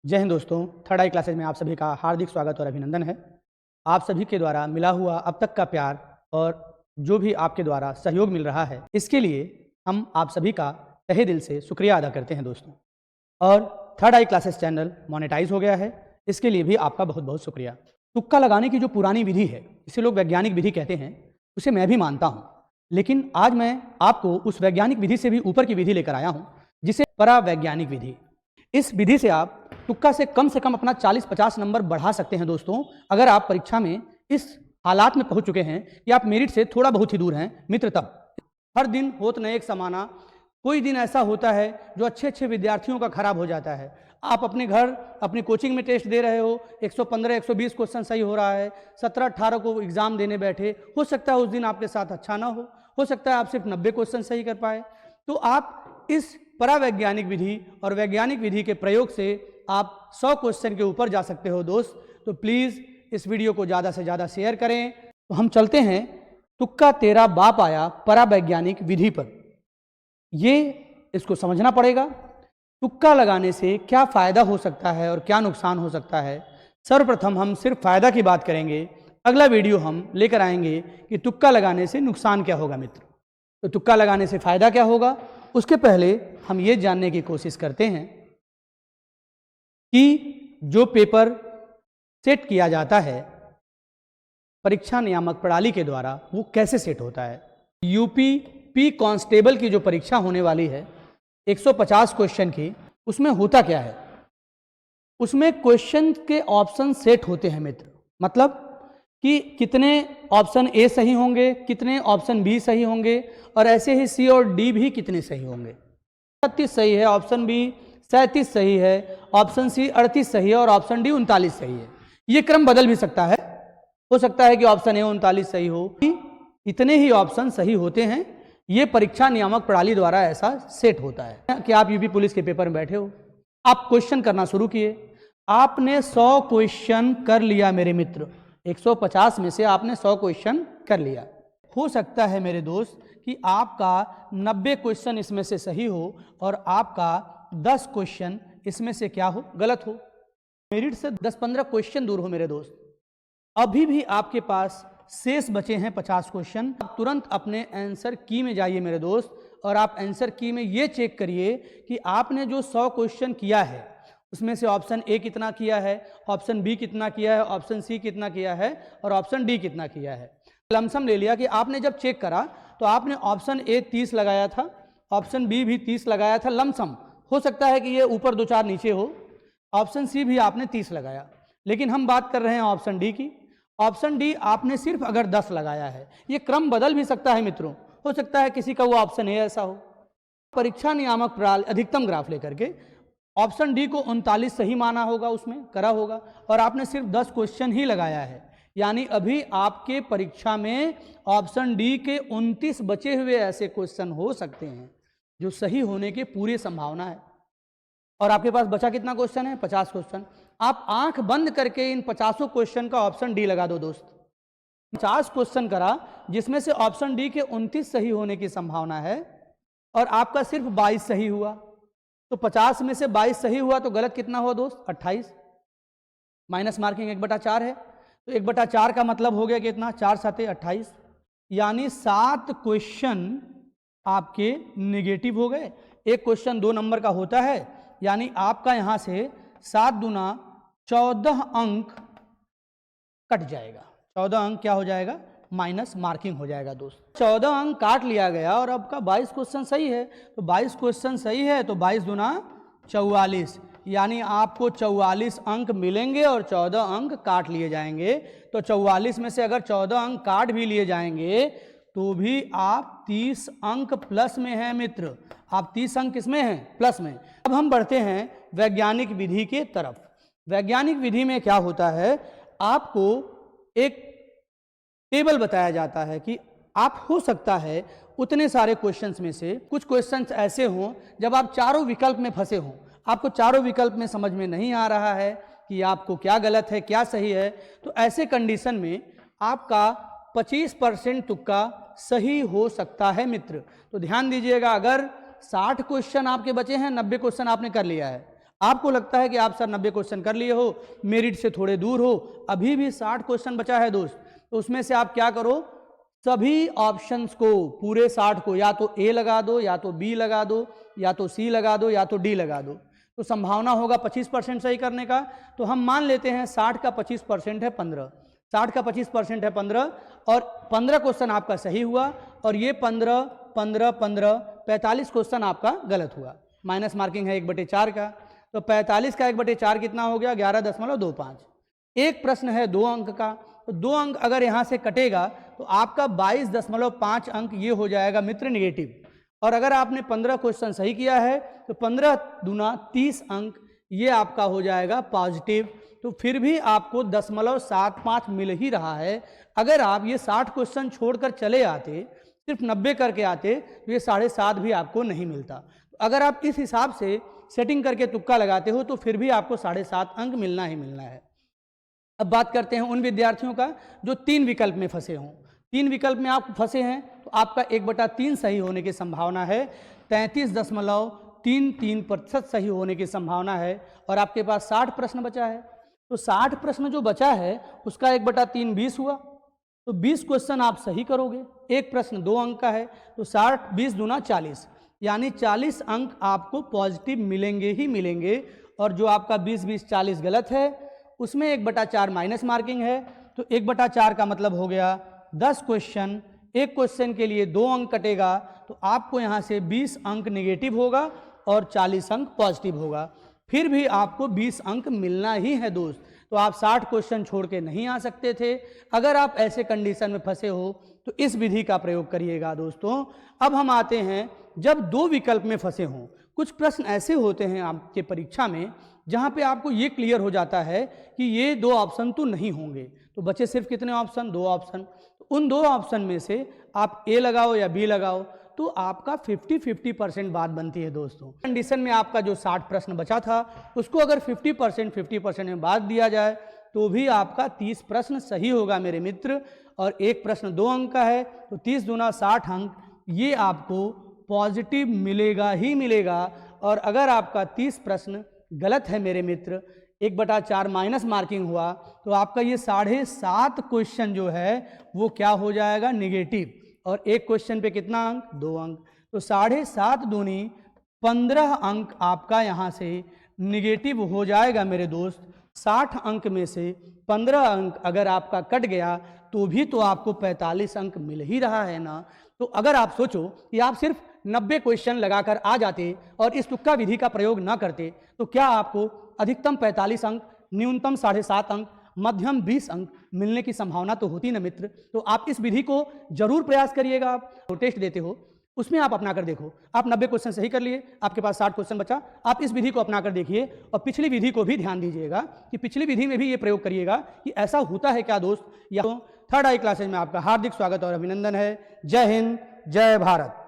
जय हिंद दोस्तों, थर्ड आई क्लासेज में आप सभी का हार्दिक स्वागत और अभिनंदन है। आप सभी के द्वारा मिला हुआ अब तक का प्यार और जो भी आपके द्वारा सहयोग मिल रहा है, इसके लिए हम आप सभी का तहे दिल से शुक्रिया अदा करते हैं दोस्तों। और थर्ड आई क्लासेज चैनल मोनेटाइज हो गया है, इसके लिए भी आपका बहुत बहुत शुक्रिया। तुक्का लगाने की जो पुरानी विधि है, इसे लोग वैज्ञानिक विधि कहते हैं, उसे मैं भी मानता हूँ, लेकिन आज मैं आपको उस वैज्ञानिक विधि से भी ऊपर की विधि लेकर आया हूँ, जिसे परावैज्ञानिक विधि। इस विधि से आप तुक्का से कम अपना 40-50 नंबर बढ़ा सकते हैं दोस्तों, अगर आप परीक्षा में इस हालात में पहुंच चुके हैं कि आप मेरिट से थोड़ा बहुत ही दूर हैं मित्र। तब हर दिन होत न एक समाना, कोई दिन ऐसा होता है जो अच्छे अच्छे विद्यार्थियों का खराब हो जाता है। आप अपने घर अपनी कोचिंग में टेस्ट दे रहे हो, 115-120 क्वेश्चन सही हो रहा है, 17-18 को एग्जाम देने बैठे, हो सकता है उस दिन आपके साथ अच्छा ना हो सकता है आप सिर्फ 90 क्वेश्चन सही कर पाए। तो आप इस परावैज्ञानिक विधि और वैज्ञानिक विधि के प्रयोग से आप 100 क्वेश्चन के ऊपर जा सकते हो दोस्त। तो प्लीज़ इस वीडियो को ज़्यादा से ज़्यादा शेयर करें। तो हम चलते हैं तुक्का तेरा बाप आया परावैज्ञानिक विधि पर। ये इसको समझना पड़ेगा, तुक्का लगाने से क्या फ़ायदा हो सकता है और क्या नुकसान हो सकता है। सर्वप्रथम हम सिर्फ फ़ायदा की बात करेंगे, अगला वीडियो हम लेकर आएंगे कि तुक्का लगाने से नुकसान क्या होगा मित्र। तो तुक्का लगाने से फ़ायदा क्या होगा, उसके पहले हम ये जानने की कोशिश करते हैं कि जो पेपर सेट किया जाता है परीक्षा नियामक प्रणाली के द्वारा, वो कैसे सेट होता है। यूपी पी कांस्टेबल की जो परीक्षा होने वाली है 150 क्वेश्चन की, उसमें होता क्या है, उसमें क्वेश्चन के ऑप्शन सेट होते हैं मित्र। मतलब कि कितने ऑप्शन ए सही होंगे, कितने ऑप्शन बी सही होंगे, और ऐसे ही सी और डी भी कितने सही होंगे। 36 सही है, ऑप्शन बी 37 सही है, ऑप्शन सी 38 सही है और ऑप्शन डी 39 सही है। ये क्रम बदल भी सकता है, हो सकता है कि ऑप्शन ए 39 सही हो। इतने ही ऑप्शन सही होते हैं, ये परीक्षा नियामक प्रणाली द्वारा ऐसा सेट होता है। कि आप यूपी पुलिस के पेपर में बैठे हो, आप क्वेश्चन करना शुरू किए, आपने 100 क्वेश्चन कर लिया मेरे मित्र, 150 में से आपने 100 क्वेश्चन कर लिया। हो सकता है मेरे दोस्त कि आपका 90 क्वेश्चन इसमें से सही हो और आपका 10 क्वेश्चन इसमें से क्या हो, गलत हो। मेरिट से 10-15 क्वेश्चन दूर हो मेरे दोस्त। अभी भी आपके पास शेष बचे हैं 50 क्वेश्चन। आप तुरंत अपने आंसर की में जाइए मेरे दोस्त, और आप आंसर की में ये चेक करिए कि आपने जो 100 क्वेश्चन किया है उसमें से ऑप्शन ए कितना किया है, ऑप्शन बी कितना किया है, ऑप्शन सी कितना किया है और ऑप्शन डी कितना किया है। लमसम ले लिया कि आपने जब चेक करा तो आपने ऑप्शन ए 30 लगाया था, ऑप्शन बी भी 30 लगाया था लमसम। हो सकता है कि ये ऊपर 2-4 नीचे हो। ऑप्शन सी भी आपने 30 लगाया, लेकिन हम बात कर रहे हैं ऑप्शन डी की। ऑप्शन डी आपने सिर्फ अगर 10 लगाया है। ये क्रम बदल भी सकता है मित्रों, हो सकता है किसी का वो ऑप्शन ए ऐसा हो। परीक्षा नियामक प्रणाली अधिकतम ग्राफ लेकर के ऑप्शन डी को 39 सही माना होगा, उसमें करा होगा, और आपने सिर्फ 10 क्वेश्चन ही लगाया है। यानी अभी आपके परीक्षा में ऑप्शन डी के 29 बचे हुए ऐसे क्वेश्चन हो सकते हैं जो सही होने की पूरी संभावना है। और आपके पास बचा कितना क्वेश्चन है, 50 क्वेश्चन। आप आंख बंद करके इन 50 क्वेश्चन का ऑप्शन डी लगा दो दोस्त। 50 क्वेश्चन करा जिसमें से ऑप्शन डी के 29 सही होने की संभावना है और आपका सिर्फ 22 सही हुआ। तो 50 में से 22 सही हुआ तो गलत कितना हुआ दोस्त, 28। माइनस मार्किंग 1/4 है, तो 1/4 का मतलब हो गया कितना, 4×7 28। यानी 7 क्वेश्चन आपके नेगेटिव हो गए। एक क्वेश्चन 2 नंबर का होता है, यानी आपका यहां से 7 दूना 14 अंक कट जाएगा। 14 अंक क्या हो जाएगा, माइनस मार्किंग हो जाएगा दोस्त। 14 अंक काट लिया गया और आपका 22 क्वेश्चन सही है। तो 22 क्वेश्चन सही है तो 22 दूना 44, यानी आपको 44 अंक मिलेंगे और 14 अंक काट लिए जाएंगे। तो 44 में से अगर 14 अंक काट भी लिए जाएंगे तो भी आप 30 अंक प्लस में हैं मित्र। आप 30 अंक किसमें हैं, प्लस में। अब हम बढ़ते हैं वैज्ञानिक विधि के तरफ। वैज्ञानिक विधि में क्या होता है, आपको एक टेबल बताया जाता है कि आप हो सकता है उतने सारे क्वेश्चंस में से कुछ क्वेश्चंस ऐसे हों जब आप चारों विकल्प में फंसे हों, आपको चारों विकल्प में समझ में नहीं आ रहा है कि आपको क्या गलत है क्या सही है। तो ऐसे कंडीशन में आपका 25% तुक्का सही हो सकता है मित्र। तो ध्यान दीजिएगा, अगर 60 क्वेश्चन आपके बचे हैं, 90 क्वेश्चन आपने कर लिया है, आपको लगता है कि आप सर 90 क्वेश्चन कर लिए हो, मेरिट से थोड़े दूर हो, अभी भी 60 क्वेश्चन बचा है दोस्त, तो उसमें से आप क्या करो, सभी ऑप्शंस को, पूरे 60 को या तो ए लगा दो, या तो बी लगा दो, या तो सी लगा दो, या तो डी लगा दो, तो संभावना होगा 25% सही करने का। तो हम मान लेते हैं 60 का 25% है 15, 60 का 25% है 15, और 15 क्वेश्चन आपका सही हुआ, और ये 15 15 15 45 क्वेश्चन आपका गलत हुआ। माइनस मार्किंग है 1/4 का, तो 45 का 1/4 कितना हो गया, 11.25। एक प्रश्न है 2 अंक का, तो 2 अंक अगर यहाँ से कटेगा तो आपका 22.5 अंक ये हो जाएगा मित्र निगेटिव। और अगर आपने 15 क्वेश्चन सही किया है तो 15 दूना 30 अंक ये आपका हो जाएगा पॉजिटिव। तो फिर भी आपको 0.75 मिल ही रहा है। अगर आप ये 60 क्वेश्चन छोड़कर चले आते, सिर्फ 90 करके आते, तो ये 7.5 भी आपको नहीं मिलता। तो अगर आप इस हिसाब से सेटिंग करके तुक्का लगाते हो तो फिर भी आपको 7.5 अंक मिलना ही मिलना है। अब बात करते हैं उन विद्यार्थियों का जो 3 विकल्प में फंसे हों। 3 विकल्प में आप फंसे हैं तो आपका 1/3 सही होने की संभावना है, 33.33% सही होने की संभावना है, और आपके पास 60 प्रश्न बचा है। तो 60 प्रश्न जो बचा है उसका 1/3 20 हुआ, तो 20 क्वेश्चन आप सही करोगे। एक प्रश्न 2 अंक का है, तो 60 20 दूना 40, यानी 40 अंक आपको पॉजिटिव मिलेंगे ही मिलेंगे। और जो आपका 20 20 40 गलत है उसमें 1/4 माइनस मार्किंग है, तो 1/4 का मतलब हो गया 10 क्वेश्चन, एक क्वेश्चन के लिए 2 अंक कटेगा, तो आपको यहाँ से 20 अंक निगेटिव होगा और 40 अंक पॉजिटिव होगा। फिर भी आपको 20 अंक मिलना ही है दोस्त। तो आप 60 क्वेश्चन छोड़ के नहीं आ सकते थे। अगर आप ऐसे कंडीशन में फंसे हो तो इस विधि का प्रयोग करिएगा दोस्तों। अब हम आते हैं जब 2 विकल्प में फंसे हों। कुछ प्रश्न ऐसे होते हैं आपके परीक्षा में जहाँ पे आपको ये क्लियर हो जाता है कि ये 2 ऑप्शन तो नहीं होंगे, तो बचे सिर्फ कितने ऑप्शन, 2 ऑप्शन। तो उन 2 ऑप्शन में से आप ए लगाओ या बी लगाओ, तो आपका 50-50% बात बनती है दोस्तों। कंडीशन में आपका जो 60 प्रश्न बचा था उसको अगर 50% में बात दिया जाए तो भी आपका 30 प्रश्न सही होगा मेरे मित्र। और एक प्रश्न 2 अंक का है, तो 30 दूना 60 अंक ये आपको पॉजिटिव मिलेगा ही मिलेगा। और अगर आपका 30 प्रश्न गलत है मेरे मित्र, 1/4 माइनस मार्किंग हुआ, तो आपका ये 7.5 क्वेश्चन जो है वो क्या हो जाएगा, निगेटिव। और एक क्वेश्चन पे कितना अंक, 2 अंक, तो 7.5 दूनी 15 अंक आपका यहाँ से निगेटिव हो जाएगा मेरे दोस्त। 60 अंक में से 15 अंक अगर आपका कट गया तो भी तो आपको 45 अंक मिल ही रहा है ना। तो अगर आप सोचो कि आप सिर्फ 90 क्वेश्चन लगाकर आ जाते और इस तुक्का विधि का प्रयोग ना करते, तो क्या आपको अधिकतम 45 अंक, न्यूनतम 7.5 अंक, मध्यम 20 अंक मिलने की संभावना तो होती ना मित्र। तो आप इस विधि को जरूर प्रयास करिएगा। आप टेस्ट देते हो उसमें आप अपना कर देखो। आप 90 क्वेश्चन सही कर लिए, आपके पास 60 क्वेश्चन बचा, आप इस विधि को अपना कर देखिए। और पिछली विधि को भी ध्यान दीजिएगा कि पिछली विधि में भी ये प्रयोग करिएगा कि ऐसा होता है क्या दोस्त। या तो थर्ड आई क्लासेज में आपका हार्दिक स्वागत और अभिनंदन है। जय हिंद, जय भारत।